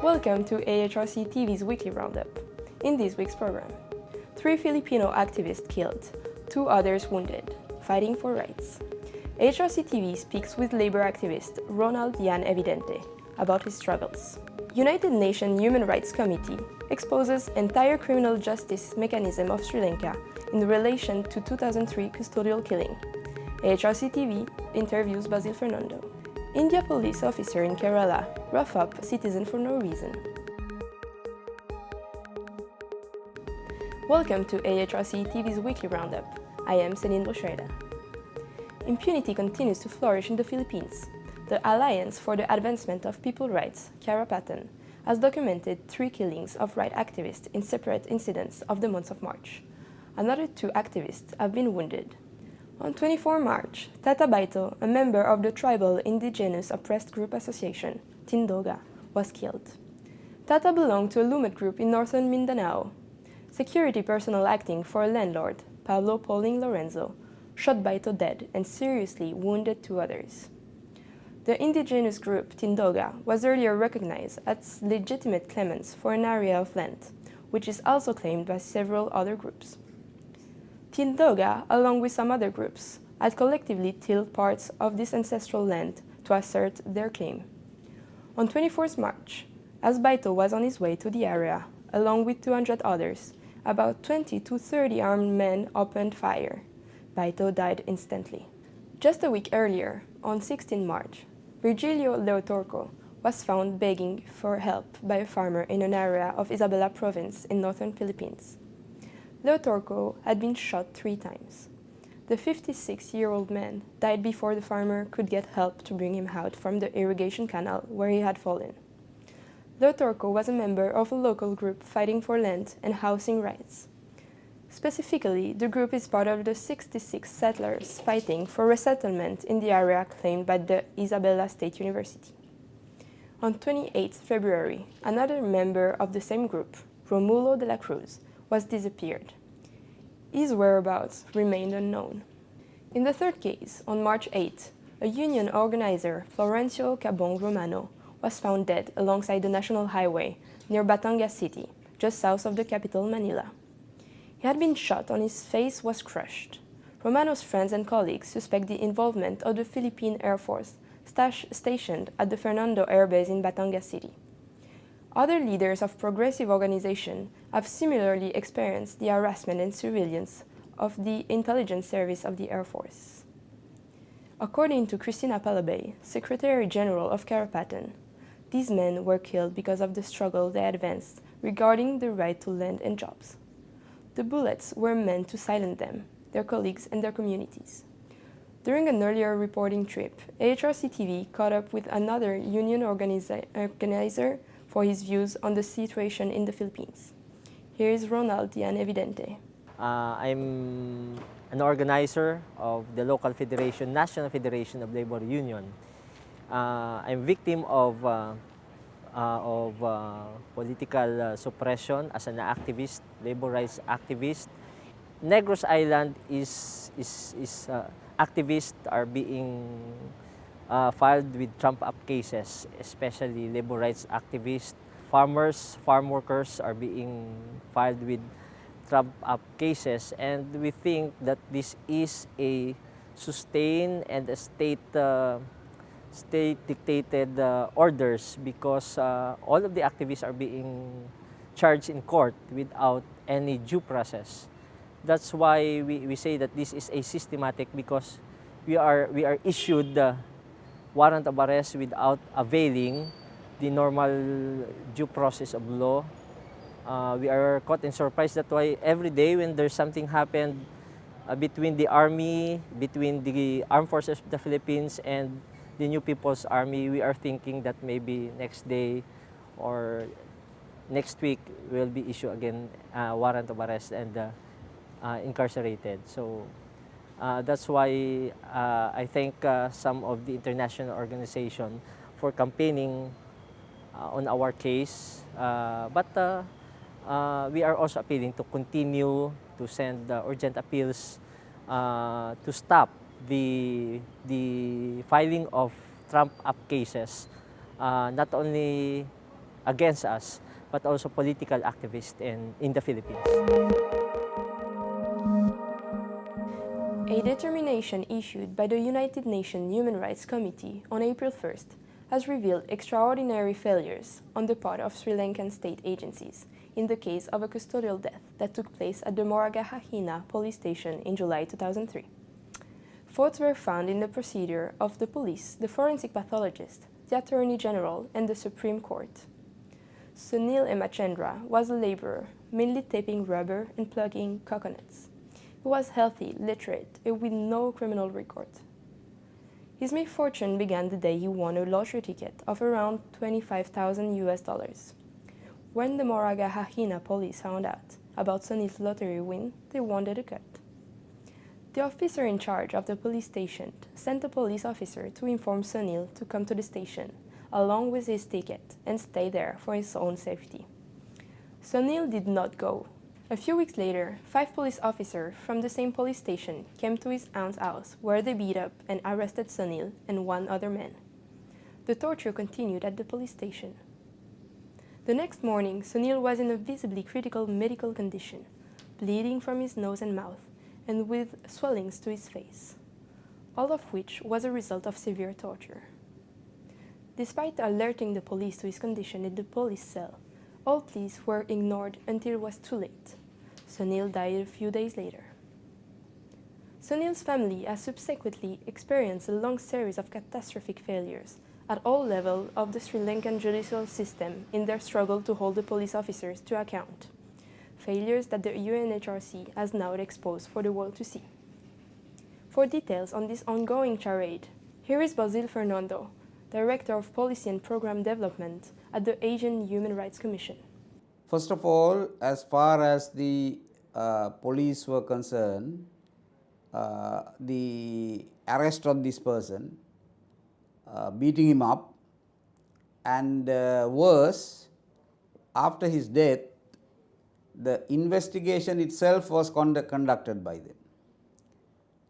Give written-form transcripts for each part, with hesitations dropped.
Welcome to AHRC TV's weekly roundup. In this week's program, 3 Filipino activists killed, 2 others wounded, fighting for rights. AHRC TV speaks with labor activist Ronald Ian Evidente about his struggles. United Nations Human Rights Committee exposes entire criminal justice mechanism of Sri Lanka in relation to 2003 custodial killing. AHRC TV interviews Basil Fernando. India police officer in Kerala rough up citizen for no reason. Welcome to AHRC TV's weekly roundup. I am Celine Rocheda. Impunity continues to flourish in the Philippines. The Alliance for the Advancement of People's Rights, Karapatan, has documented 3 killings of right activists in separate incidents of the month of March. Another 2 activists have been wounded. On 24 March, Tata Baito, a member of the tribal indigenous oppressed group association, Tindoga, was killed. Tata belonged to a Lumad group in northern Mindanao. Security personnel acting for a landlord, Pablo Pauling Lorenzo, shot Baito dead and seriously wounded 2 others. The indigenous group Tindoga was earlier recognized as legitimate claimants for an area of land, which is also claimed by several other groups. Tindoga, along with some other groups, had collectively tilled parts of this ancestral land to assert their claim. On 24th March, as Baito was on his way to the area, along with 200 others, about 20 to 30 armed men opened fire. Baito died instantly. Just a week earlier, on 16 March, Virgilio Leotorco was found begging for help by a farmer in an area of Isabela province in northern Philippines. Leotorco had been shot 3 times. The 56-year-old man died before the farmer could get help to bring him out from the irrigation canal where he had fallen. Leotorco was a member of a local group fighting for land and housing rights. Specifically, the group is part of the 66 settlers fighting for resettlement in the area claimed by the Isabela State University. On 28 February, another member of the same group, Romulo de la Cruz, was disappeared. His whereabouts remained unknown. In the third case, on March 8, a union organizer, Florencio Cabong Romano, was found dead alongside the National Highway near Batangas City, just south of the capital, Manila. He had been shot and his face was crushed. Romano's friends and colleagues suspect the involvement of the Philippine Air Force stationed at the Fernando Air Base in Batangas City. Other leaders of progressive organizations have similarly experienced the harassment and surveillance of the intelligence service of the Air Force. According to Cristina Palabay, Secretary General of Karapatan, these men were killed because of the struggle they advanced regarding the right to land and jobs. The bullets were meant to silence them, their colleagues, and their communities. During an earlier reporting trip, AHRC TV caught up with another union organizer for his views on the situation in the Philippines. Here is Ronald Ian Evidente. I'm an organizer of the local federation, National Federation of Labor Union. I'm victim of political suppression as an activist, labor rights activist. Negros Island activists are being filed with trump-up cases, especially labor rights activists. Farmers, farm workers are being filed with trump-up cases, and we think that this is a sustained and a state-dictated orders because all of the activists are being charged in court without any due process. That's why we say that this is a systematic because we are issued warrant of arrest without availing the normal due process of law. We are caught in surprise. That's why every day when there's something happened between the army, between the armed forces of the Philippines and the New People's Army, we are thinking that maybe next day or next week will be issued again warrant of arrest and incarcerated. So that's why I thank some of the international organization for campaigning on our case. But we are also appealing to continue to send urgent appeals to stop the filing of trump-up cases, not only against us, but also political activists in the Philippines. A determination issued by the United Nations Human Rights Committee on April 1st has revealed extraordinary failures on the part of Sri Lankan state agencies in the case of a custodial death that took place at the Moragahahina police station in July 2003. Faults were found in the procedure of the police, the forensic pathologist, the Attorney General, and the Supreme Court. Sunil Emachandra was a laborer, mainly taping rubber and plugging coconuts. He was healthy, literate, and with no criminal record. His misfortune began the day he won a lottery ticket of around $25,000. When the Moragahahina police found out about Sunil's lottery win, they wanted a cut. The officer in charge of the police station sent a police officer to inform Sunil to come to the station, along with his ticket, and stay there for his own safety. Sunil did not go. A few weeks later, 5 police officers from the same police station came to his aunt's house, where they beat up and arrested Sunil and 1 other man. The torture continued at the police station. The next morning, Sunil was in a visibly critical medical condition, bleeding from his nose and mouth, and with swellings to his face, all of which was a result of severe torture. Despite alerting the police to his condition in the police cell, all pleas were ignored until it was too late. Sunil died a few days later. Sunil's family has subsequently experienced a long series of catastrophic failures at all levels of the Sri Lankan judicial system in their struggle to hold the police officers to account. Failures that the AHRC has now exposed for the world to see. For details on this ongoing charade, here is Basil Fernando, Director of Policy and Program Development at the Asian Human Rights Commission. First of all, as far as the police were concerned, the arrest of this person, beating him up, and worse, after his death, the investigation itself was conducted by them.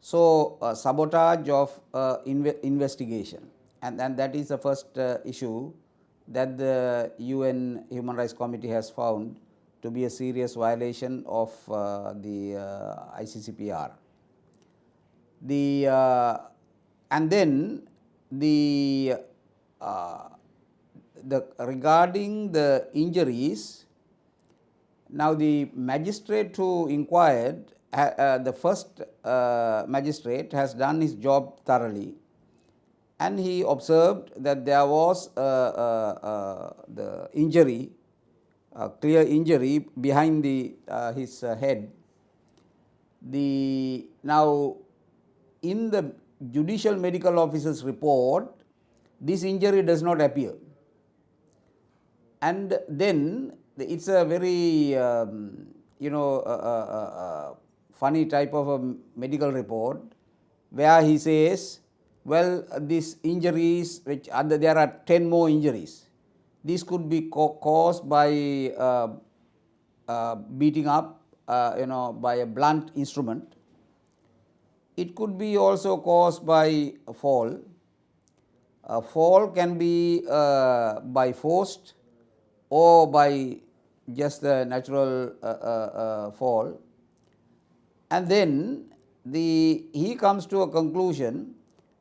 So, sabotage of investigation, and that is the first issue that the UN Human Rights Committee has found to be a serious violation of the ICCPR. And then regarding the injuries. Now, the magistrate who inquired, the first magistrate has done his job thoroughly, and he observed that there was the injury, clear injury behind his head. Now, in the judicial medical officer's report, this injury does not appear, and then it's a very funny type of a medical report where he says, well, these injuries, there are 10 more injuries. These could be caused by beating up, by a blunt instrument. It could be also caused by a fall. A fall can be by forced or by just the natural fall. And then he comes to a conclusion,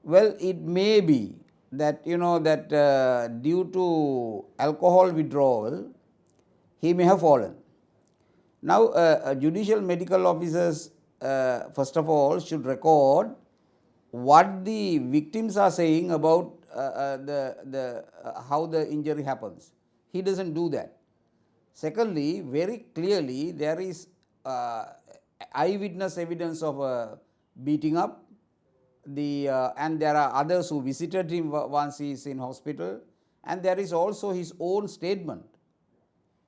well, it may be that due to alcohol withdrawal, he may have fallen. Now, judicial medical officers, first of all, should record what the victims are saying about how the injury happens. He doesn't do that. Secondly, very clearly there is eyewitness evidence of beating up, and there are others who visited him once he is in hospital, and there is also his own statement.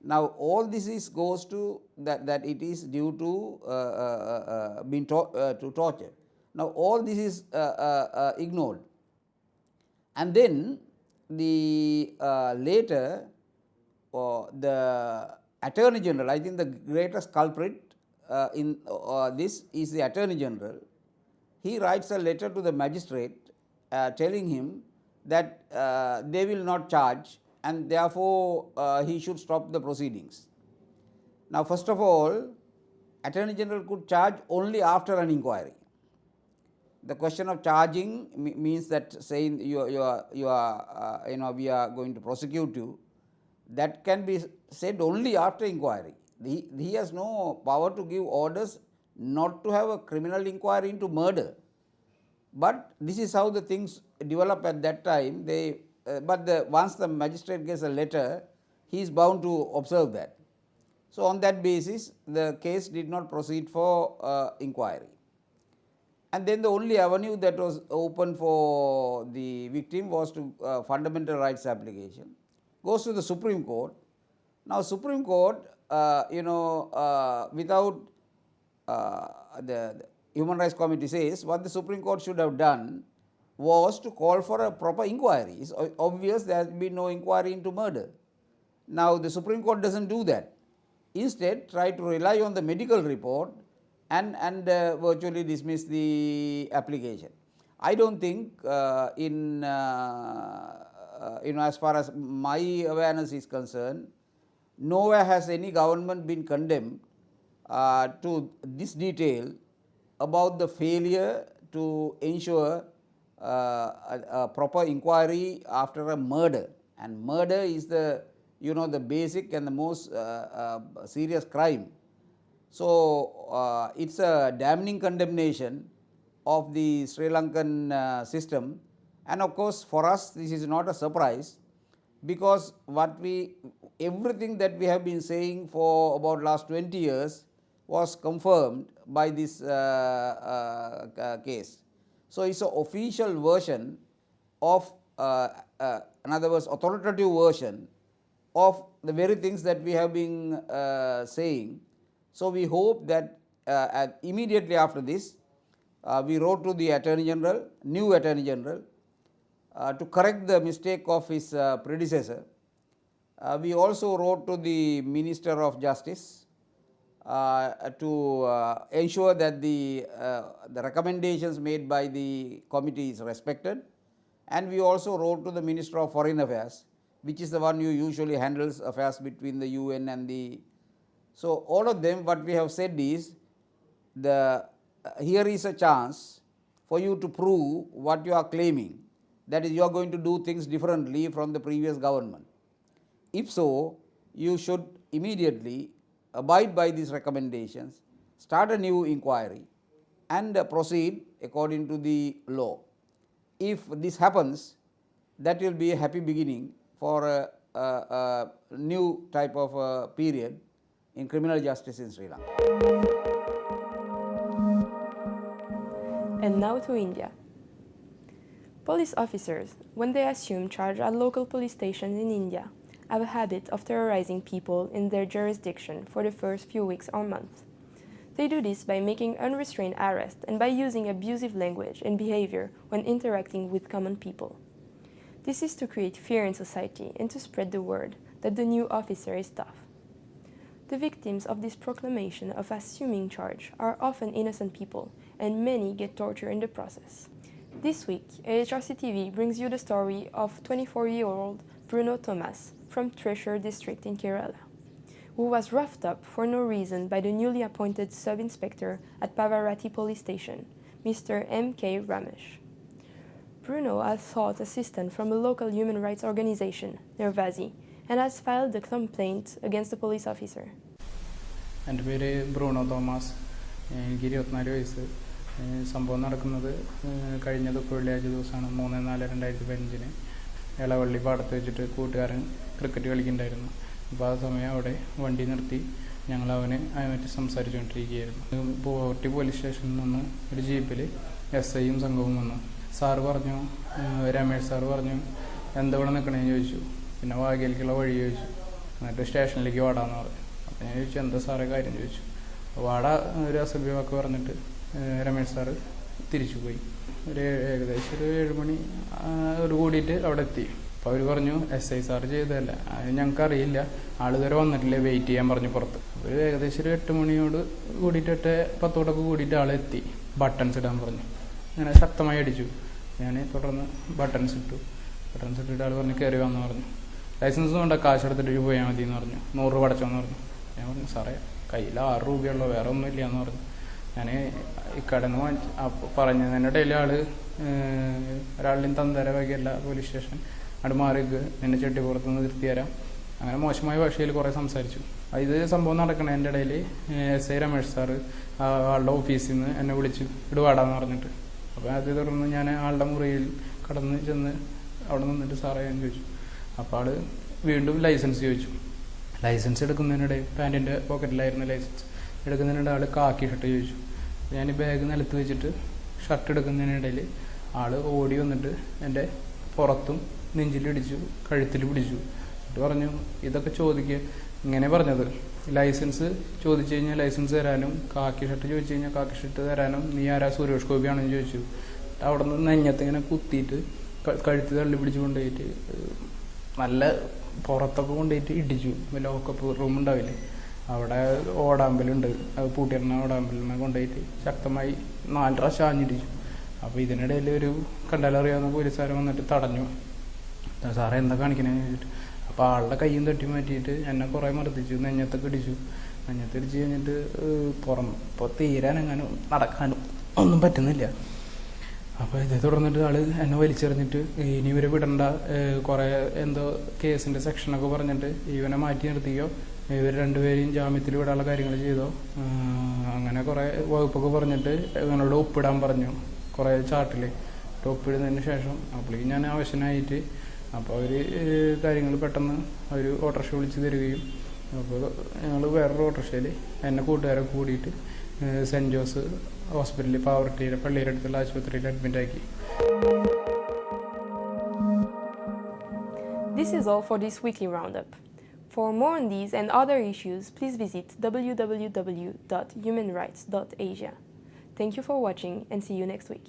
Now, all this goes to that it is due to being to torture. Now, all this is ignored, and then later the Attorney General, I think the greatest culprit in this is the Attorney General. He writes a letter to the magistrate telling him that they will not charge and therefore he should stop the proceedings. Now, first of all, Attorney General could charge only after an inquiry. The question of charging means that saying we are going to prosecute you, that can be said only after inquiry. He has no power to give orders not to have a criminal inquiry into murder. But this is how the things develop at that time. Once the magistrate gets a letter, he is bound to observe that. So, on that basis, the case did not proceed for inquiry. And then the only avenue that was open for the victim was to fundamental rights application. Goes to the Supreme Court. Now, Supreme Court, without the Human Rights Committee says, what the Supreme Court should have done was to call for a proper inquiry. It's obvious there has been no inquiry into murder. Now, the Supreme Court doesn't do that. Instead, try to rely on the medical report and virtually dismiss the application. I don't think as far as my awareness is concerned, nowhere has any government been condemned to this detail about the failure to ensure a proper inquiry after a murder. And murder is the basic and the most serious crime. So, it's a damning condemnation of the Sri Lankan system, and of course for us this is not a surprise, because everything that we have been saying for about last 20 years was confirmed by this case. So, it's an official version of, in other words, authoritative version of the very things that we have been saying. So, we hope that immediately after this, we wrote to the Attorney General, new Attorney General, to correct the mistake of his predecessor. We also wrote to the Minister of Justice to ensure that the recommendations made by the committee is respected, and we also wrote to the Minister of Foreign Affairs, which is the one who usually handles affairs between the UN and the. So, all of them, what we have said is, here is a chance for you to prove what you are claiming, that is, you are going to do things differently from the previous government. If so, you should immediately abide by these recommendations, start a new inquiry, and proceed according to the law. If this happens, that will be a happy beginning for a new type of period in criminal justice in Sri Lanka. And now to India. Police officers, when they assume charge at local police stations in India, have a habit of terrorizing people in their jurisdiction for the first few weeks or months. They do this by making unrestrained arrests and by using abusive language and behavior when interacting with common people. This is to create fear in society and to spread the word that the new officer is tough. The victims of this proclamation of assuming charge are often innocent people, and many get tortured in the process. This week, AHRC TV brings you the story of 24-year-old Bruno Thomas from Thrissur district in Kerala, who was roughed up for no reason by the newly appointed sub-inspector at Pavarati police station, Mr. M.K. Ramesh. Bruno has sought assistance from a local human rights organization, Nirvazi, and has filed a complaint against the police officer. എൻ്റെ പേര് Bruno Thomas. എനിക്ക് 24 വയസ്സ്. സംഭവം നടക്കുന്നത് കഴിഞ്ഞ വെള്ളിയാഴ്ച ദിവസമാണ് 3/4/2015 ഇളവള്ളി പാടത്ത് വെച്ചിട്ട് കൂട്ടുകാരൻ ക്രിക്കറ്റ് കളിക്കുന്നുണ്ടായിരുന്നു. അപ്പോൾ ആ സമയം അവിടെ വണ്ടി നിർത്തി ഞങ്ങൾ അവനുമായിട്ട് സംസാരിച്ചുകൊണ്ടിരിക്കുകയായിരുന്നു. പോർട്ടി പോലീസ് സ്റ്റേഷനിൽ നിന്ന് ഒരു ജീപ്പിൽ SIയും സംഘവും വന്നു. സാറ് പറഞ്ഞു, രമേഷ് സാറ് പറഞ്ഞു, എന്താ ഇവിടെ നിൽക്കണേന്ന് ചോദിച്ചു. പിന്നെ വാഗയിലേക്കുള്ള വഴി ചോദിച്ചു. എന്നിട്ട് സ്റ്റേഷനിലേക്ക് വാടാന്ന് പറഞ്ഞു. അപ്പോൾ ഞാൻ ചോദിച്ചു, എന്താ സാറേ കാര്യം ചോദിച്ചു. വാട ഒരു അസഭ്യമൊക്കെ പറഞ്ഞിട്ട് രമേഷ് സാറ് തിരിച്ചു പോയി. ഏകദേശം ഒരു 7 മണി കൂടിയിട്ട് അവിടെ എത്തി. അപ്പോൾ അവർ പറഞ്ഞു, SI സാറ് ചെയ്തതല്ല, അത് ഞങ്ങൾക്കറിയില്ല, ആളുകൾ വന്നിട്ടില്ലേ, വെയിറ്റ് ചെയ്യാൻ പറഞ്ഞു പുറത്ത്. ഒരു ഏകദേശം ഒരു 8 മണിയോട് കൂടിയിട്ട് 8:10 കൂടിയിട്ട് ആളെത്തി. ബട്ടൺസ് ഇടാൻ പറഞ്ഞു. അങ്ങനെ ശക്തമായി അടിച്ചു. ഞാൻ തുടർന്ന് ബട്ടൺസ് ഇട്ടു. ബട്ടൺസ് ഇട്ടിട്ട് ആൾ പറഞ്ഞു കയറി വന്നു പറഞ്ഞു. ലൈസൻസ് കൊണ്ട് കാശ് എടുത്തിട്ട് പോയാൽ മതി എന്ന് പറഞ്ഞു. 100 രൂപ അടച്ചോന്ന് പറഞ്ഞു. ഞാൻ പറഞ്ഞു സാറേ കയ്യിൽ 6 രൂപയുള്ളൂ, വേറെ ഒന്നുമില്ല എന്ന് പറഞ്ഞു. ഞാൻ ഇക്കടന്ന് പറഞ്ഞതിൻ്റെ ഇടയിൽ ഒരാളുടെയും തന്തര വകയല്ല പോലീസ് സ്റ്റേഷൻ അവിടെ മാറിക്ക് നിന്നെ ചെട്ടിപ്പുറത്ത് നിന്ന് നിർത്തി തരാം, അങ്ങനെ മോശമായ ഭാഷയിൽ കുറേ സംസാരിച്ചു. ഇത് സംഭവം നടക്കണതിൻ്റെ ഇടയിൽ എസ് ഐ രമേഷ് സാറ് ആളുടെ ഓഫീസിൽ നിന്ന് എന്നെ വിളിച്ചു ഇടുവാടാന്ന് പറഞ്ഞിട്ട്. അപ്പോൾ അത് തുടർന്ന് ഞാൻ ആളുടെ മുറിയിൽ കടന്ന് ചെന്ന് അവിടെ നിന്നിട്ട് സാറേ ഞാൻ ചോദിച്ചു. അപ്പോൾ ആൾ വീണ്ടും ലൈസൻസ് ചോദിച്ചു. ലൈസൻസ് എടുക്കുന്നതിനിടയിൽ പാൻറ്റിൻ്റെ പോക്കറ്റിലായിരുന്നു ലൈസൻസ്. എടുക്കുന്നതിനിടെ ആൾ കാക്കി ഷർട്ട് ചോദിച്ചു. ഞാൻ ഈ ബാഗ് നിലത്ത് വെച്ചിട്ട് ഷർട്ട് എടുക്കുന്നതിനിടയിൽ ആൾ ഓടി വന്നിട്ട് എൻ്റെ പുറത്തും നെഞ്ചിലിടിച്ചു, കഴുത്തിൽ പിടിച്ചു. എന്നിട്ട് പറഞ്ഞു ഇതൊക്കെ ചോദിക്കുക, ഇങ്ങനെ പറഞ്ഞത് ലൈസൻസ് ചോദിച്ചു കഴിഞ്ഞാൽ ലൈസൻസ് തരാനും കാക്കി ഷർട്ട് ചോദിച്ചു കഴിഞ്ഞാൽ കാക്കി ഷർട്ട് തരാനും നീ ആരാ സുരേഷ് ഗോപിയാണെന്ന് ചോദിച്ചു. അവിടെ നിന്ന് നെഞ്ഞത്ത് ഇങ്ങനെ കുത്തിയിട്ട് കഴുത്ത് തള്ളി പിടിച്ച് കൊണ്ടുപോയിട്ട് നല്ല പുറത്തൊക്കെ കൊണ്ടുപോയിട്ട് ഇടിച്ചു. ലോക്കപ്പ് റൂം ഉണ്ടാവില്ലേ, അവിടെ ഓടാമ്പലുണ്ട്, അത് പൂട്ടിയിരുന്ന ഓടാമ്പലിനെ കൊണ്ടുപോയിട്ട് ശക്തമായി 4 പ്രാവശ്യം ആഞ്ഞിടിച്ചു. അപ്പോൾ ഇതിനിടയിൽ ഒരു കണ്ടാലറിയാവുന്ന പോലീസുകാരൻ വന്നിട്ട് തടഞ്ഞു. സാറേ എന്താ കാണിക്കണേ ചോദിച്ചിട്ട്. അപ്പോൾ ആളുടെ കയ്യും തട്ടി മാറ്റിയിട്ട് എന്നെ കുറേ മർദ്ദിച്ചു, നെഞ്ഞത്തൊക്കെ ഇടിച്ചു. നെഞ്ഞത്തിടിച്ച് കഴിഞ്ഞിട്ട് ഇപ്പോൾ തീരാനെങ്ങാനും നടക്കാനും ഒന്നും പറ്റുന്നില്ല. അപ്പോൾ ഇതേ തുടർന്നിട്ട് ആൾ എന്നെ വലിച്ചെറിഞ്ഞിട്ട് ഇനി ഇവരെ വിടണ്ട, കുറേ എന്തോ കേസിൻ്റെ സെക്ഷനൊക്കെ പറഞ്ഞിട്ട് ഇവനെ മാറ്റി നിർത്തിയോ, ഇവർ രണ്ടുപേരെയും ജാമ്യത്തിൽ വിടാനുള്ള കാര്യങ്ങൾ ചെയ്തോ, അങ്ങനെ കുറേ വകുപ്പൊക്കെ പറഞ്ഞിട്ട് ഇവനോട് ഒപ്പിടാൻ പറഞ്ഞു കുറേ ചാർട്ടിൽ. ഒപ്പിടുന്നതിന് ശേഷം അപ്പോഴേക്കും ഞാൻ ആവശ്യനായിട്ട് അപ്പോൾ അവർ കാര്യങ്ങൾ പെട്ടെന്ന് ഒരു ഓട്ടോറിക്ഷ വിളിച്ച് തരികയും അപ്പോൾ ഞങ്ങൾ വേറൊരു ഓട്ടോറിക്ഷയിൽ എന്നെ കൂട്ടുകാരെ കൂടിയിട്ട് സെൻറ്റ് ജോസ് ഹോസ്പിറ്റലിൽ പാവർട്ടിയിലെ പള്ളിയുടെ അടുത്തുള്ള ആശുപത്രിയിൽ അഡ്മിറ്റാക്കി. This is all for this weekly roundup. For more on these and other issues, please visit www.humanrights.asia. Thank you for watching and see you next week.